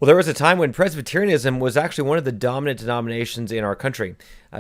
Well, there was a time when Presbyterianism was actually one of the dominant denominations in our country.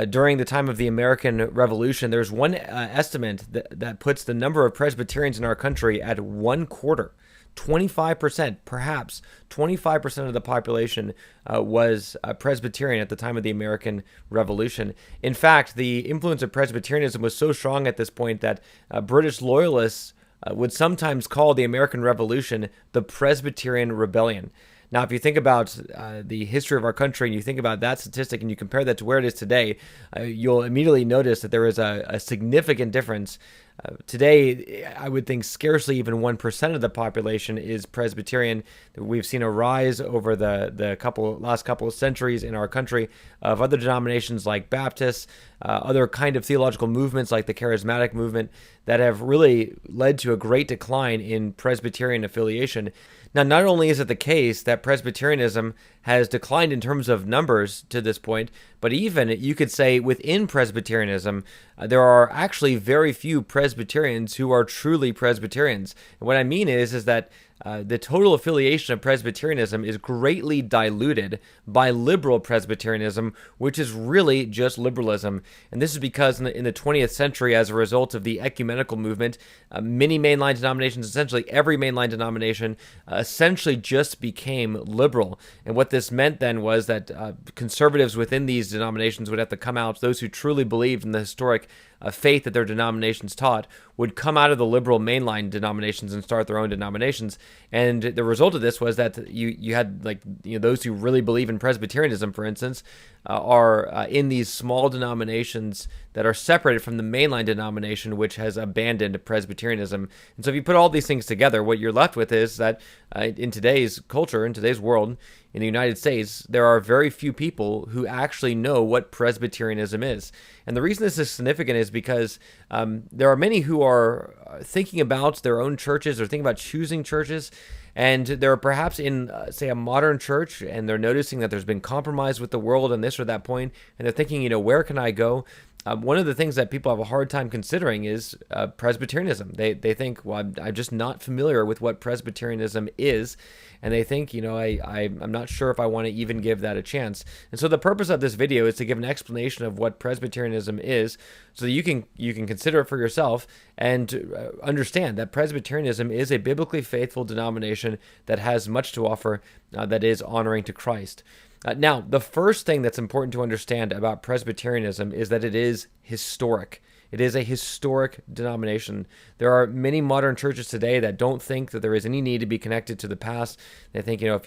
During the time of the American Revolution, there's one estimate that puts the number of Presbyterians in our country at one quarter. 25%, perhaps 25% of the population was Presbyterian at the time of the American Revolution. In fact, the influence of Presbyterianism was so strong at this point that British loyalists would sometimes call the American Revolution the Presbyterian Rebellion. Now, if you think about the history of our country and you think about that statistic and you compare that to where it is today, you'll immediately notice that there is a significant difference. Today, I would think scarcely even 1% of the population is Presbyterian. We've seen a rise over the last couple of centuries in our country of other denominations like Baptists, other kind of theological movements like the Charismatic movement that have really led to a great decline in Presbyterian affiliation. Now, not only is it the case that Presbyterianism has declined in terms of numbers to this point, but even you could say within Presbyterianism, there are actually very few Presbyterians who are truly Presbyterians. And what I mean is that the total affiliation of Presbyterianism is greatly diluted by liberal Presbyterianism, which is really just liberalism. And this is because in the 20th century, as a result of the ecumenical movement, many mainline denominations, essentially every mainline denomination, essentially just became liberal. And what this meant then was that conservatives within these denominations would have to come out, those who truly believed in the historic faith that their denominations taught would come out of the liberal mainline denominations and start their own denominations. And the result of this was that you had those who really believe in Presbyterianism, for instance, are in these small denominations that are separated from the mainline denomination, which has abandoned Presbyterianism. And so if you put all these things together, what you're left with is that in today's culture, in today's world, in the United States, there are very few people who actually know what Presbyterianism is. And the reason this is significant is because there are many who are thinking about their own churches or thinking about choosing churches, and they're perhaps in, say, a modern church, and they're noticing that there's been compromise with the world on this or that point, and they're thinking, where can I go? One of the things that people have a hard time considering is Presbyterianism. They think, well, I'm just not familiar with what Presbyterianism is, and they think, I'm not sure if I want to even give that a chance. And so the purpose of this video is to give an explanation of what Presbyterianism is, so that you can consider it for yourself and understand that Presbyterianism is a biblically faithful denomination that has much to offer, that is honoring to Christ. Now, the first thing that's important to understand about Presbyterianism is that it is historic. It is a historic denomination. There are many modern churches today that don't think that there is any need to be connected to the past. They think, if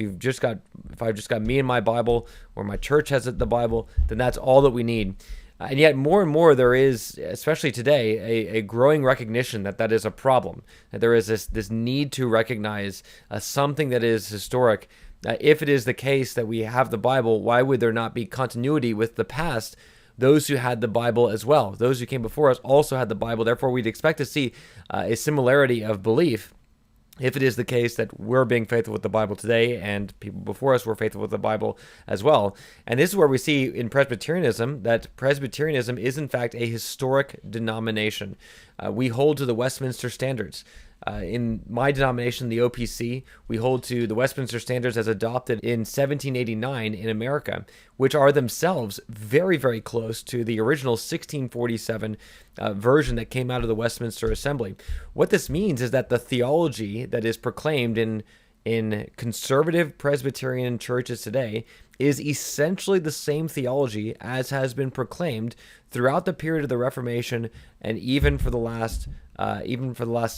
I've just got me and my Bible, or my church has the Bible, then that's all that we need. And yet more and more there is, especially today, a growing recognition that is a problem, that there is this need to recognize something that is historic. If it is the case that we have the Bible, why would there not be continuity with the past? Those who had the Bible as well. Those who came before us also had the Bible. Therefore, we'd expect to see a similarity of belief if it is the case that we're being faithful with the Bible today and people before us were faithful with the Bible as well. And this is where we see in Presbyterianism that Presbyterianism is in fact a historic denomination. We hold to the Westminster Standards. In my denomination, the OPC, we hold to the Westminster Standards as adopted in 1789 in America, which are themselves very, very close to the original 1647 version that came out of the Westminster Assembly. What this means is that the theology that is proclaimed in conservative Presbyterian churches today is essentially the same theology as has been proclaimed throughout the period of the Reformation and even for the last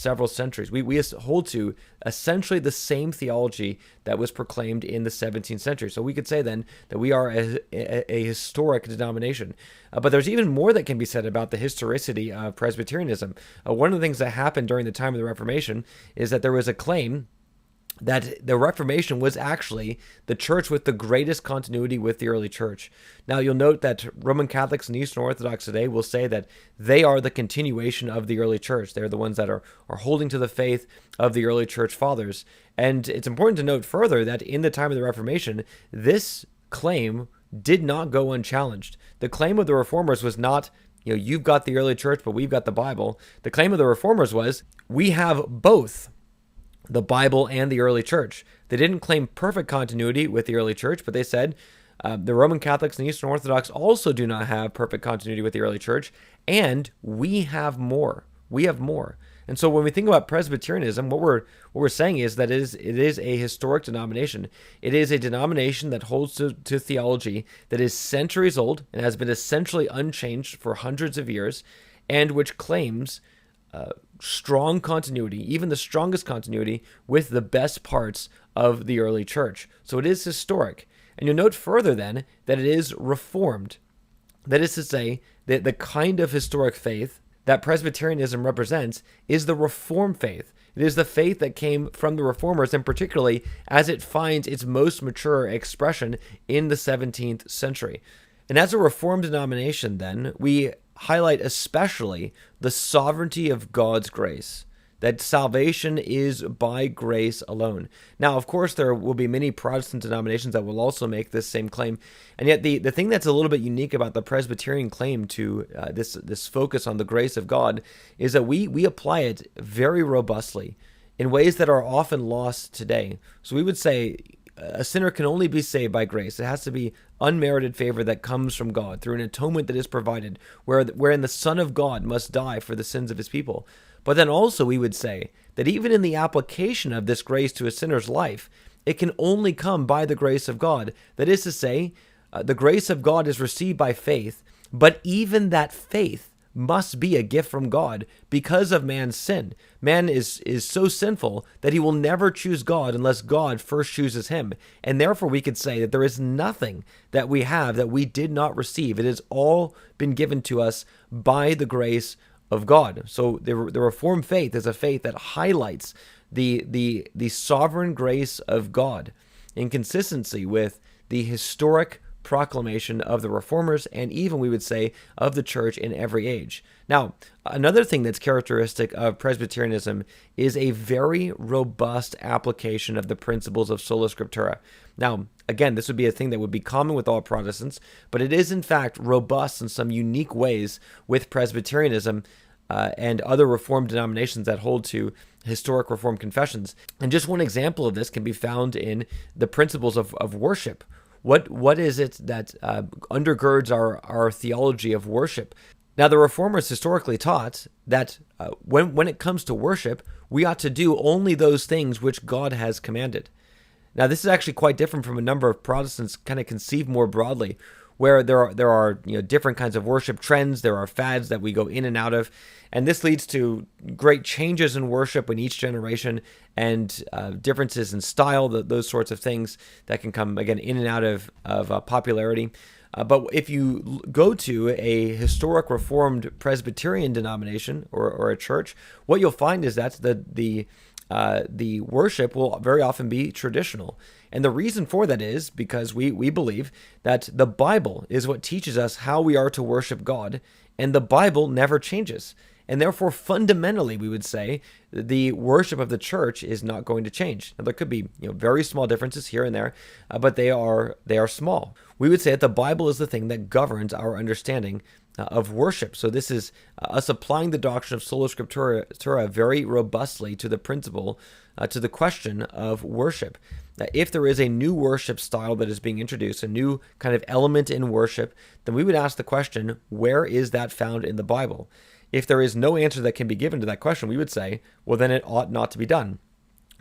several centuries. We hold to essentially the same theology that was proclaimed in the 17th century. So we could say then that we are a historic denomination. But there's even more that can be said about the historicity of Presbyterianism. One of the things that happened during the time of the Reformation is that there was a claim that the Reformation was actually the church with the greatest continuity with the early church. Now, you'll note that Roman Catholics and Eastern Orthodox today will say that they are the continuation of the early church. They're the ones that are holding to the faith of the early church fathers. And it's important to note further that in the time of the Reformation, this claim did not go unchallenged. The claim of the Reformers was not, you've got the early church, but we've got the Bible. The claim of the Reformers was, we have both. the Bible and the early church. They didn't claim perfect continuity with the early church, but they said the Roman Catholics and Eastern Orthodox also do not have perfect continuity with the early church, and we have more. We have more. And so when we think about Presbyterianism, what we're saying is that it is a historic denomination. It is a denomination that holds to theology that is centuries old and has been essentially unchanged for hundreds of years, and which claims strong continuity, even the strongest continuity, with the best parts of the early church. So it is historic. And you'll note further then that it is reformed. That is to say, that the kind of historic faith that Presbyterianism represents is the Reformed faith. It is the faith that came from the Reformers, and particularly as it finds its most mature expression in the 17th century. And as a Reformed denomination, then, we highlight especially the sovereignty of God's grace, that salvation is by grace alone. Now, of course, there will be many Protestant denominations that will also make this same claim, and yet the thing that's a little bit unique about the Presbyterian claim to this focus on the grace of God is that we apply it very robustly in ways that are often lost today. So we would say a sinner can only be saved by grace. It has to be unmerited favor that comes from God through an atonement that is provided, wherein the Son of God must die for the sins of his people. But then also we would say that even in the application of this grace to a sinner's life, it can only come by the grace of God. That is to say, the grace of God is received by faith, but even that faith must be a gift from God because of man's sin. Man is so sinful that he will never choose God unless God first chooses him. And therefore we could say that there is nothing that we have that we did not receive. It has all been given to us by the grace of God. So the Reformed faith is a faith that highlights the sovereign grace of God in consistency with the historic proclamation of the Reformers, and even, we would say, of the church in every age. Now, another thing that's characteristic of Presbyterianism is a very robust application of the principles of sola Scriptura. Now, again, this would be a thing that would be common with all Protestants, but it is in fact robust in some unique ways with Presbyterianism and other Reformed denominations that hold to historic Reformed confessions. And just one example of this can be found in the principles of worship. What is it that undergirds our theology of worship? Now, the Reformers historically taught that when it comes to worship, we ought to do only those things which God has commanded. Now, this is actually quite different from a number of Protestants kind of conceived more broadly, where there are different kinds of worship trends. There are fads that we go in and out of, and this leads to great changes in worship in each generation, and differences in style, those sorts of things that can come again in and out of popularity. But if you go to a historic Reformed Presbyterian denomination or a church, what you'll find is that the worship will very often be traditional. And the reason for that is because we believe that the Bible is what teaches us how we are to worship God, and the Bible never changes. And therefore, fundamentally, we would say the worship of the church is not going to change. Now, there could be very small differences here and there, but they are small. We would say that the Bible is the thing that governs our understanding of worship. So this is us applying the doctrine of sola Scriptura very robustly to the principle, to the question of worship. If there is a new worship style that is being introduced, a new kind of element in worship, then we would ask the question, where is that found in the Bible? If there is no answer that can be given to that question, we would say, well, then it ought not to be done.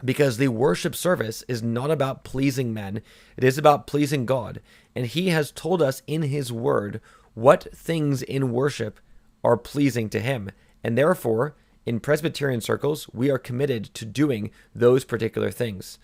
Because the worship service is not about pleasing men, it is about pleasing God. And He has told us in His Word what things in worship are pleasing to Him. And therefore, in Presbyterian circles, we are committed to doing those particular things.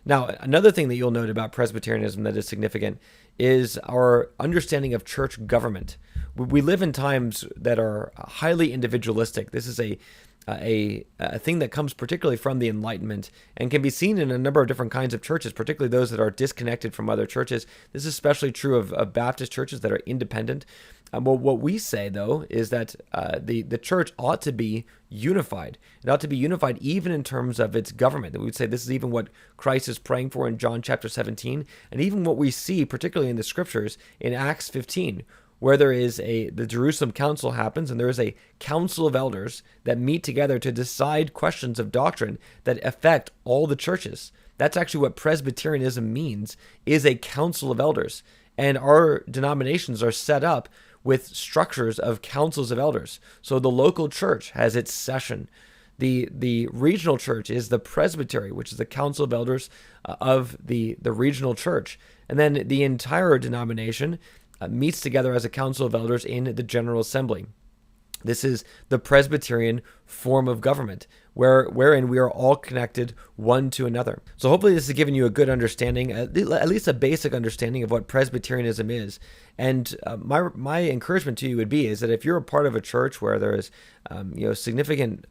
Now, another thing that you'll note about Presbyterianism that is significant is our understanding of church government. We live in times that are highly individualistic. This is a thing that comes particularly from the Enlightenment and can be seen in a number of different kinds of churches, particularly those that are disconnected from other churches. This is especially true of Baptist churches that are independent. Well, what we say, though, is that the church ought to be unified. It ought to be unified even in terms of its government. We would say this is even what Christ is praying for in John chapter 17, and even what we see, particularly in the Scriptures, in Acts 15, where the Jerusalem Council happens, and there is a council of elders that meet together to decide questions of doctrine that affect all the churches. That's actually what Presbyterianism means, is a council of elders. And our denominations are set up with structures of councils of elders. So the local church has its session. The regional church is the presbytery, which is the council of elders of the regional church. And then the entire denomination meets together as a council of elders in the General Assembly. This is the Presbyterian form of government, wherein we are all connected one to another. So hopefully this has given you a good understanding, at least a basic understanding of what Presbyterianism is. And my encouragement to you would be is that if you're a part of a church where there is significant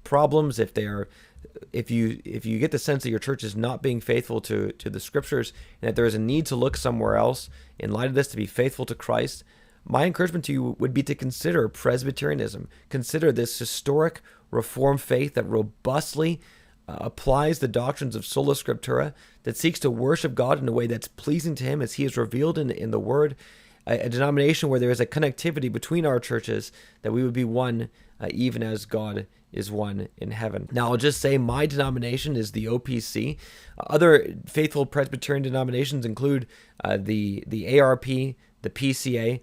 problems, if you get the sense that your church is not being faithful to the Scriptures, and that there is a need to look somewhere else in light of this to be faithful to Christ, my encouragement to you would be to consider Presbyterianism. Consider this historic Reformed faith that robustly applies the doctrines of sola Scriptura, that seeks to worship God in a way that's pleasing to Him as He is revealed in the Word, a denomination where there is a connectivity between our churches, that we would be one even as God is one in heaven. Now, I'll just say my denomination is the OPC. Other faithful Presbyterian denominations include the ARP, the PCA,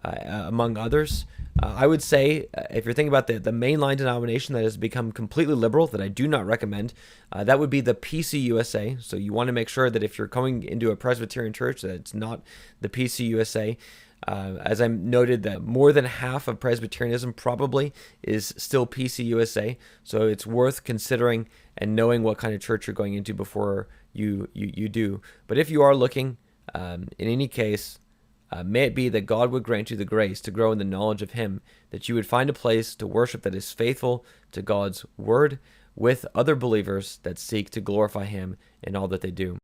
among others. I would say, if you're thinking about the mainline denomination that has become completely liberal, that I do not recommend, that would be the PCUSA. So you want to make sure that if you're coming into a Presbyterian church, that it's not the PCUSA. As I noted, that more than half of Presbyterianism probably is still PCUSA. So it's worth considering and knowing what kind of church you're going into before you do. But if you are looking, in any case, may it be that God would grant you the grace to grow in the knowledge of Him, that you would find a place to worship that is faithful to God's Word with other believers that seek to glorify Him in all that they do.